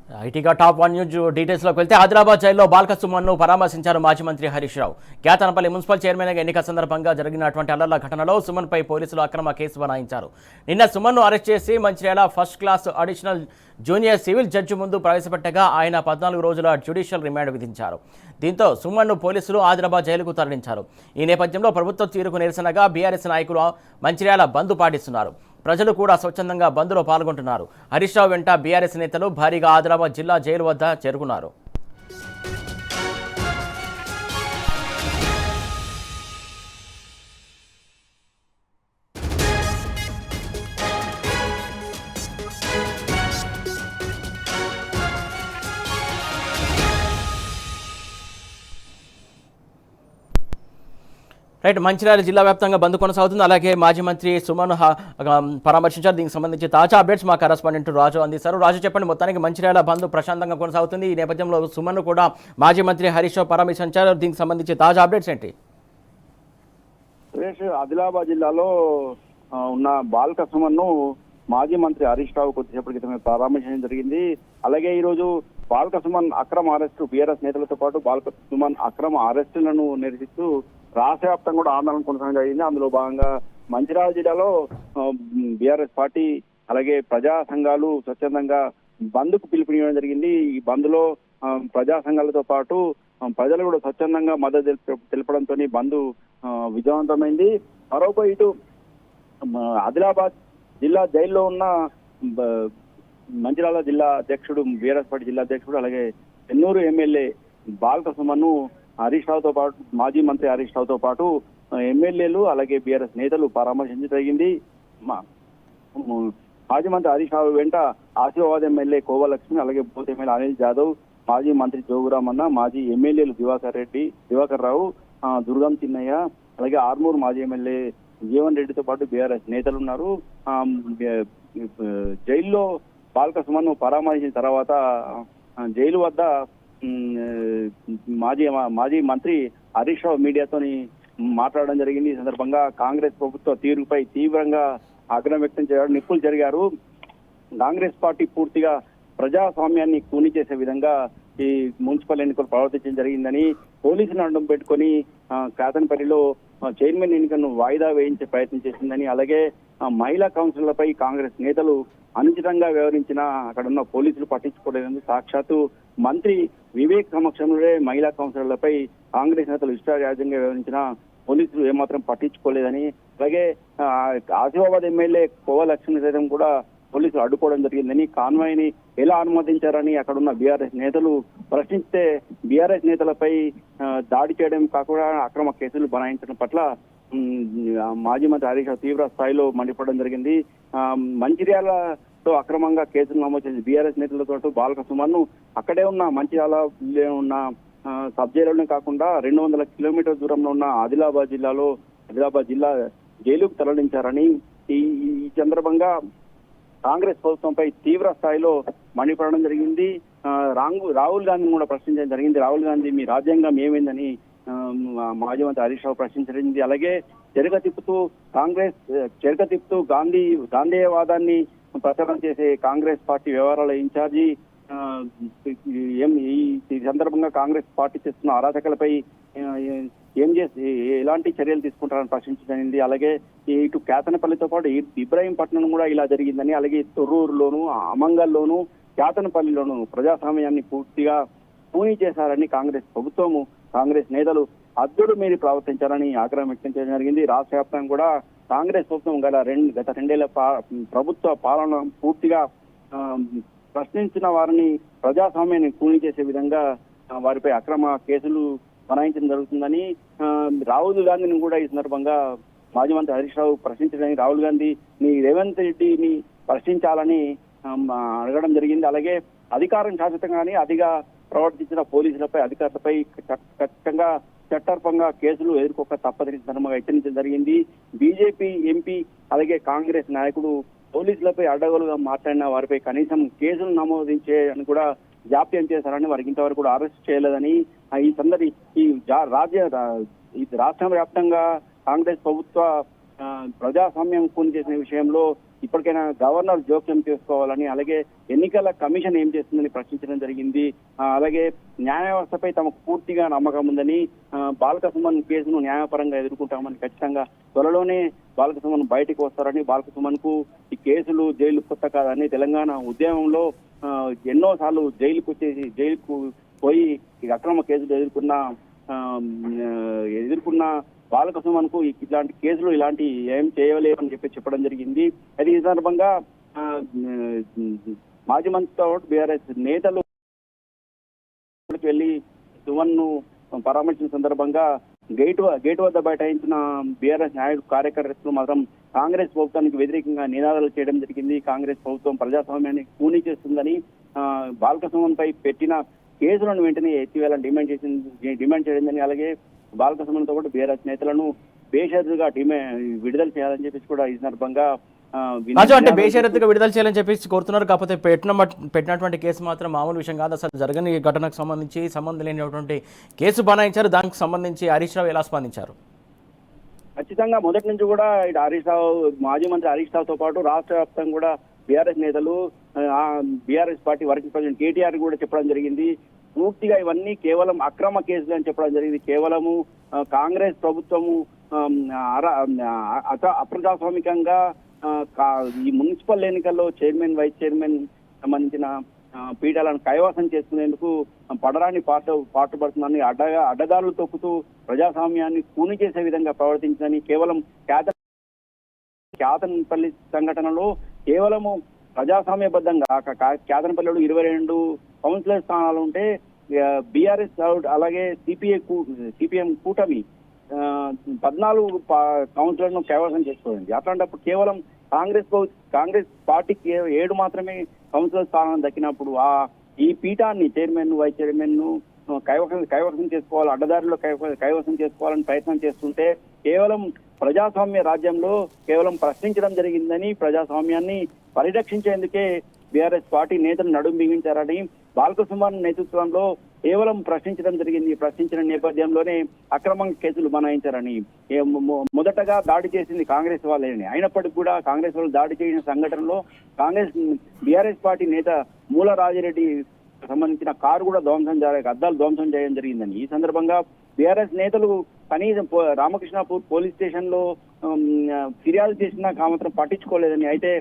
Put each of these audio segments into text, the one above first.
ఐటీగా top one news డీటెయిల్స్లోకి వెళ్తే ఆదిలాబాద్ జైల్లో బాల్క సుమన్ను పరామర్శించారు మాజీ మంత్రి హరీష్ రావు. కేతనపల్లి మున్సిపల్ చైర్మన్గా ఎన్నిక సందర్భంగా జరిగినటువంటి అల్లర్ల ఘటనలో సుమన్పై పోలీసులు అక్రమ కేసు బనాయించారు. నిన్న సుమన్ను అరెస్ట్ చేసి Mancherial first class additional junior civil judge ముందు ప్రవేశపెట్టగా ఆయన 14 రోజుల జ్యుడిషియల్ రిమాండ్ విధించారు. దీంతో సుమన్ను పోలీసులు ఆదిలాబాద్ జైలుకు తరలించారు. ఈ నేపథ్యంలో ప్రభుత్వ తీరుకు నిరసనగా బీఆర్ఎస్ నాయకులు మంచిర్యాల బంద్ పాటిస్తున్నారు. ప్రజలు కూడా స్వచ్ఛందంగా బంద్లో పాల్గొంటున్నారు. హరీష్ రావు వెంట బీఆర్ఎస్ నేతలు భారీగా ఆదిలాబాద్ జిల్లా జైలు వద్ద చేరుకున్నారు. రైట్, మంచిర్యాల జిల్లా వ్యాప్తంగా బంద్ కొనసాగుతుంది. అలాగే మాజీ మంత్రి సుమన్ పరామర్శించారు. దీనికి సంబంధించి తాజా అప్డేట్స్ మా కరెస్పాండెంట్ రాజు అందిస్తారు. రాజు, చెప్పండి, మొత్తానికి మంచిర్యాల బంద్ ప్రశాంతంగా కొనసాగుతుంది. ఈ నేపథ్యంలో సుమన్ కూడా మాజీ మంత్రి హరీష్ రావు పరామర్శించారు. దీనికి సంబంధించి తాజా అప్డేట్స్ ఏంటి? ఆదిలాబాద్ జిల్లాలో ఉన్న బాల్క సుమన్ను మాజీ మంత్రి హరీష్ రావు కొద్దిసేపటి క్రితమే పరామర్శించడం జరిగింది. అలాగే ఈ రోజు బాల్క సుమన్ అక్రమ అరెస్టు, బీఆర్ఎస్ నేతలతో పాటు బాల్క సుమన్ అక్రమ అరెస్టులను నిరసిస్తూ రాష్ట్ర వ్యాప్తంగా కూడా ఆందోళన కొనసాగడం జరిగింది. అందులో భాగంగా మంచిర్యాల జిల్లాలో బీఆర్ఎస్ పార్టీ అలాగే ప్రజా సంఘాలు స్వచ్ఛందంగా బంద్కు పిలుపునివ్వడం జరిగింది. ఈ బంద్లో ప్రజా సంఘాలతో పాటు ప్రజలు కూడా స్వచ్ఛందంగా మద్దతు తెలపడంతో బంద్ విజయవంతమైంది. మరోపై ఇటు ఆదిలాబాద్ జిల్లా జైల్లో ఉన్న మంచిర్యాల జిల్లా అధ్యక్షుడు, బీఆర్ఎస్ పార్టీ జిల్లా అధ్యక్షుడు, అలాగే చెన్నూరు ఎమ్మెల్యే బాల్క సుమన్ను హరీష్ రావుతో పాటు, మాజీ మంత్రి హరీష్ రావుతో పాటు ఎమ్మెల్యేలు అలాగే బీఆర్ఎస్ నేతలు పరామర్శించడం జరిగింది. మాజీ మంత్రి హరీష్ రావు వెంట ఆసిఫాబాద్ ఎమ్మెల్యే కోవలక్ష్మి, అలాగే బూత్ ఎమ్మెల్యే అనిల్ జాదవ్, మాజీ మంత్రి జోగురామన్న, మాజీ ఎమ్మెల్యేలు దివాకర్ రావు, దుర్గం చిన్నయ్య, అలాగే ఆర్మూర్ మాజీ ఎమ్మెల్యే జీవన్ రెడ్డితో పాటు బీఆర్ఎస్ నేతలు ఉన్నారు. జైల్లో బాల్క సుమన్ను పరామర్శించిన తర్వాత జైలు వద్ద మాజీ మంత్రి హరీష్ రావు మీడియాతోని మాట్లాడడం జరిగింది. ఈ సందర్భంగా కాంగ్రెస్ ప్రభుత్వ తీరుపై తీవ్రంగా ఆగ్రహం వ్యక్తం చేశారు. నిప్పులు జరిగారు. కాంగ్రెస్ పార్టీ పూర్తిగా ప్రజాస్వామ్యాన్ని కూని చేసే విధంగా ఈ మున్సిపల్ ఎన్నికలు ప్రవర్తించడం జరిగిందని, పోలీసులను అడ్డం పెట్టుకొని కేతనపల్లిలో చైర్మన్ ఎన్నికలను వాయిదా వేయించే ప్రయత్నం చేసిందని, అలాగే మహిళా కౌన్సిలర్లపై కాంగ్రెస్ నేతలు అనుచితంగా వ్యవహరించినా అక్కడ ఉన్న పోలీసులు పట్టించుకోలేదని, సాక్షాత్తు మంత్రి వివేక్ సమక్షంలోనే మహిళా కౌన్సిలర్లపై కాంగ్రెస్ నేతలు ఇష్టారాజ్యంగా వ్యవహరించిన పోలీసులు ఏమాత్రం పట్టించుకోలేదని, అలాగే ఆసిఫాబాద్ ఎమ్మెల్యే కోవలక్ష్మి సైతం కూడా పోలీసులు అడ్డుకోవడం జరిగిందని, కాన్వాయ్ని ఎలా అనుమతించారని అక్కడ ఉన్న బీఆర్ఎస్ నేతలు ప్రశ్నిస్తే బీఆర్ఎస్ నేతలపై దాడి చేయడం కాకుండా అక్రమ కేసులు బనాయించడం పట్ల మాజీ మంత్రి హరీష్ రావు తీవ్ర స్థాయిలో మండిపడడం జరిగింది. మంచిర్యాలలో అక్రమంగా కేసులు నమోదు చేసి బీఆర్ఎస్ నేతలతో బాల్క సుమన్ను అక్కడే ఉన్న మంచిర్యాలలో ఉన్న సబ్ జైలులోనే కాకుండా 200 కిలోమీటర్ల దూరంలో ఉన్న ఆదిలాబాద్ జిల్లా జైలుకు తరలించారని, ఈ సందర్భంగా కాంగ్రెస్ ప్రభుత్వంపై తీవ్ర స్థాయిలో మండిపడడం జరిగింది. రాహుల్ గాంధీని కూడా ప్రశ్నించడం జరిగింది. రాహుల్ గాంధీ, మీ రాజ్యాంగం ఏమైందని మాజీ మంత్రి హరీష్ రావు ప్రశ్నించడం. అలాగే చెరక తిప్పుతూ గాంధేయవాదాన్ని ప్రచారం చేసే కాంగ్రెస్ పార్టీ వ్యవహారాల ఇన్ఛార్జి ఈ సందర్భంగా కాంగ్రెస్ పార్టీ చేస్తున్న అరాచకాలపై ఎలాంటి చర్యలు తీసుకుంటారని ప్రశ్నించడం. అలాగే ఇటు కేతనపల్లితో పాటు ఇబ్రాహీంపట్నం కూడా ఇలా జరిగిందని, అలాగే తొర్రూరులోను, అమంగల్లోను, కేతనపల్లిలోను ప్రజాస్వామ్యాన్ని పూర్తిగా పూని చేశారని కాంగ్రెస్ ప్రభుత్వము, కాంగ్రెస్ నేతలు అద్దుడు మీరి ప్రవర్తించారని ఆగ్రహం వ్యక్తం చేయడం జరిగింది. రాష్ట్ర వ్యాప్తంగా కూడా కాంగ్రెస్ ప్రభుత్వం గత 2 ఏళ్ల ప్రభుత్వ పాలన పూర్తిగా ప్రశ్నించిన వారిని ప్రజాస్వామ్యాన్ని కూని చేసే విధంగా వారిపై అక్రమ కేసులు బనాయించడం జరుగుతుందని, రాహుల్ గాంధీని కూడా ఈ సందర్భంగా మాజీ మంత్రి హరీష్ రావు ప్రశ్నించడానికి రాహుల్ గాంధీ రేవంత్ రెడ్డిని ప్రశ్నించాలని అడగడం జరిగింది. అలాగే అధికారం శాశ్వతంగానే అతిగా ప్రవర్తించిన పోలీసులపై, అధికారులపై ఖచ్చితంగా చట్టర్పంగా కేసులు ఎదుర్కోక తప్పదని సందర్భంగా హెచ్చరించడం జరిగింది. బీజేపీ ఎంపీ అలాగే కాంగ్రెస్ నాయకుడు పోలీసులపై అడ్డగోలుగా మాట్లాడిన వారిపై కనీసం కేసులు నమోదించే అని కూడా జాప్యం చేశారని, వారికి ఇంతవరకు కూడా అరెస్ట్ చేయలేదని, రాష్ట్ర వ్యాప్తంగా కాంగ్రెస్ ప్రభుత్వ ప్రజాస్వామ్యం కూని చేసిన విషయంలో ఇప్పటికైనా గవర్నర్ జోక్యం చేసుకోవాలని, అలాగే ఎన్నికల కమిషన్ ఏం చేస్తుందని ప్రశ్నించడం జరిగింది. అలాగే న్యాయ వ్యవస్థపై తమకు పూర్తిగా నమ్మకం ఉందని, బాల్క సుమన్ కేసును న్యాయపరంగా ఎదుర్కొంటామని, ఖచ్చితంగా త్వరలోనే బాల్క సుమన్ బయటకు వస్తారని, బాల్క సుమన్ కు ఈ కేసులు జైలు కొత్త కాదని, తెలంగాణ ఉద్యమంలో ఎన్నో సార్లు జైలుకు పోయి ఈ అక్రమ కేసులు ఎదుర్కొన్న బాల్క సుమన్ కు ఇలాంటి కేసులు ఏం చేయలేవని చెప్పడం జరిగింది. అది ఈ సందర్భంగా మాజీ మంత్రితో బీఆర్ఎస్ నేతలు వెళ్లి సుమన్ ను పరామర్శించిన సందర్భంగా గేటు వద్ద బైఠాయించిన బీఆర్ఎస్ నాయకులు కార్యకర్తలు మాత్రం కాంగ్రెస్ ప్రభుత్వానికి వ్యతిరేకంగా నినాదాలు చేయడం జరిగింది. కాంగ్రెస్ ప్రభుత్వం ప్రజాస్వామ్యాన్ని కూనీ చేస్తుందని, బాల్క సుమన్ పై పెట్టిన కేసులను వెంటనే ఎత్తివేయాలని డిమాండ్ చేయడిందని, అలాగే బాల్క సుమన్తో కూడా బీఆర్ఎస్ నేతలను బేషరతుగా విడుదల చేయాలని చెప్పేసి కూడా ఈ సందర్భంగా రాజు అంటే బేషరతుగా విడుదల చేయాలని చెప్పేసి కోరుతున్నారు. కాకపోతే పెట్టినటువంటి కేసు మాత్రం మామూలు విషయం కాదు. అసలు జరగని ఘటనకు సంబంధించి సంబంధం లేనటువంటి కేసు బనాయించారు. దానికి సంబంధించి హరీష్ రావు ఎలా స్పందించారు? ఖచ్చితంగా మొదటి నుంచి కూడా ఇటు హరీష్ రావు, మాజీ మంత్రి హరీష్ రావుతో పాటు రాష్ట్ర వ్యాప్తంగా కూడా బీఆర్ఎస్ నేతలు, BRS party working president KTR కూడా చెప్పడం జరిగింది. పూర్తిగా ఇవన్నీ కేవలం అక్రమ కేసులు అని చెప్పడం జరిగింది. కేవలము కాంగ్రెస్ ప్రభుత్వము అప్రజాస్వామికంగా ఈ మున్సిపల్ ఎన్నికల్లో చైర్మన్, వైస్ చైర్మన్ సంబంధించిన పీఠాలను కైవసం చేసుకునేందుకు పడరాని పాటుపడుతుందని, అడ్డదారులు తొక్కుతూ ప్రజాస్వామ్యాన్ని కూని చేసే విధంగా ప్రవర్తించిందని, కేవలం క్యాతన్పల్లి సంఘటనలో కేవలము ప్రజాస్వామ్యబద్ధంగా క్యాతన్పల్లిలో 22 కౌన్సిలర్ స్థానాలు ఉంటే బీఆర్ఎస్ అలాగే సిపిఎం కూటమి 14 కౌన్సిలర్ను కైవసం చేసుకోండి. అట్లాంటప్పుడు కేవలం కాంగ్రెస్ పార్టీకి 7 మాత్రమే కౌన్సిలర్ స్థానం దక్కినప్పుడు ఈ పీఠాన్ని చైర్మన్, వైస్ చైర్మన్ ను కైవసం చేసుకోవాలి, అడ్డదారిలో కైవసం చేసుకోవాలని ప్రయత్నం చేస్తుంటే కేవలం ప్రజాస్వామ్య రాజ్యంలో కేవలం ప్రశ్నించడం జరిగిందని, ప్రజాస్వామ్యాన్ని పరిరక్షించేందుకే బీఆర్ఎస్ పార్టీ నేతలు నడుం బిగించారని, బాల్క సుమన్ నేతృత్వంలో కేవలం ప్రశ్నించడం జరిగింది. ప్రశ్నించిన నేపథ్యంలోనే అక్రమంగా కేసులు బనాయించారని, మొదటగా దాడి చేసింది కాంగ్రెస్ వాళ్ళని, అయినప్పటికీ కూడా కాంగ్రెస్ వాళ్ళు దాడి చేసిన సంఘటనలో బీఆర్ఎస్ పార్టీ నేత మూల రాజిరెడ్డి సంబంధించిన కారు కూడా అద్దాలు ధ్వంసం చేయడం జరిగిందని, ఈ సందర్భంగా బీఆర్ఎస్ నేతలు కనీసం రామకృష్ణాపూర్ పోలీస్ స్టేషన్ లో ఫిర్యాదు చేసినా మాత్రం పట్టించుకోలేదని, అయితే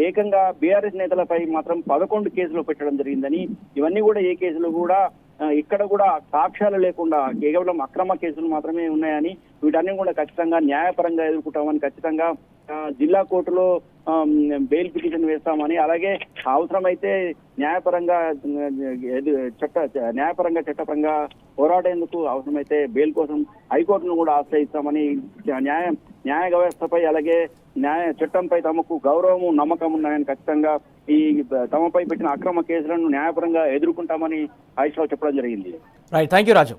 ఏకంగా బీఆర్ఎస్ నేతలపై మాత్రం 11 కేసులు పెట్టడం జరిగిందని, ఇవన్నీ కూడా ఏ కేసులు కూడా ఇక్కడ కూడా సాక్ష్యాలు లేకుండా కేవలం అక్రమ కేసులు మాత్రమే ఉన్నాయని, వీటన్ని కూడా ఖచ్చితంగా న్యాయపరంగా ఎదుర్కొంటామని, ఖచ్చితంగా జిల్లా కోర్టులో బెయిల్ పిటిషన్ వేస్తామని, అలాగే అవసరమైతే న్యాయపరంగా చట్టపరంగా పోరాడేందుకు అవసరమైతే బెయిల్ కోసం హైకోర్టును కూడా ఆశ్రయిస్తామని, న్యాయ వ్యవస్థపై అలాగే చట్టంపై తమకు గౌరవము, నమ్మకం ఉన్నాయని, ఖచ్చితంగా తమపై పెట్టిన అక్రమ కేసులను న్యాయపరంగా ఎదుర్కొంటామని హరీష్ రావు చెప్పడం జరిగింది. Right, thank you Raju.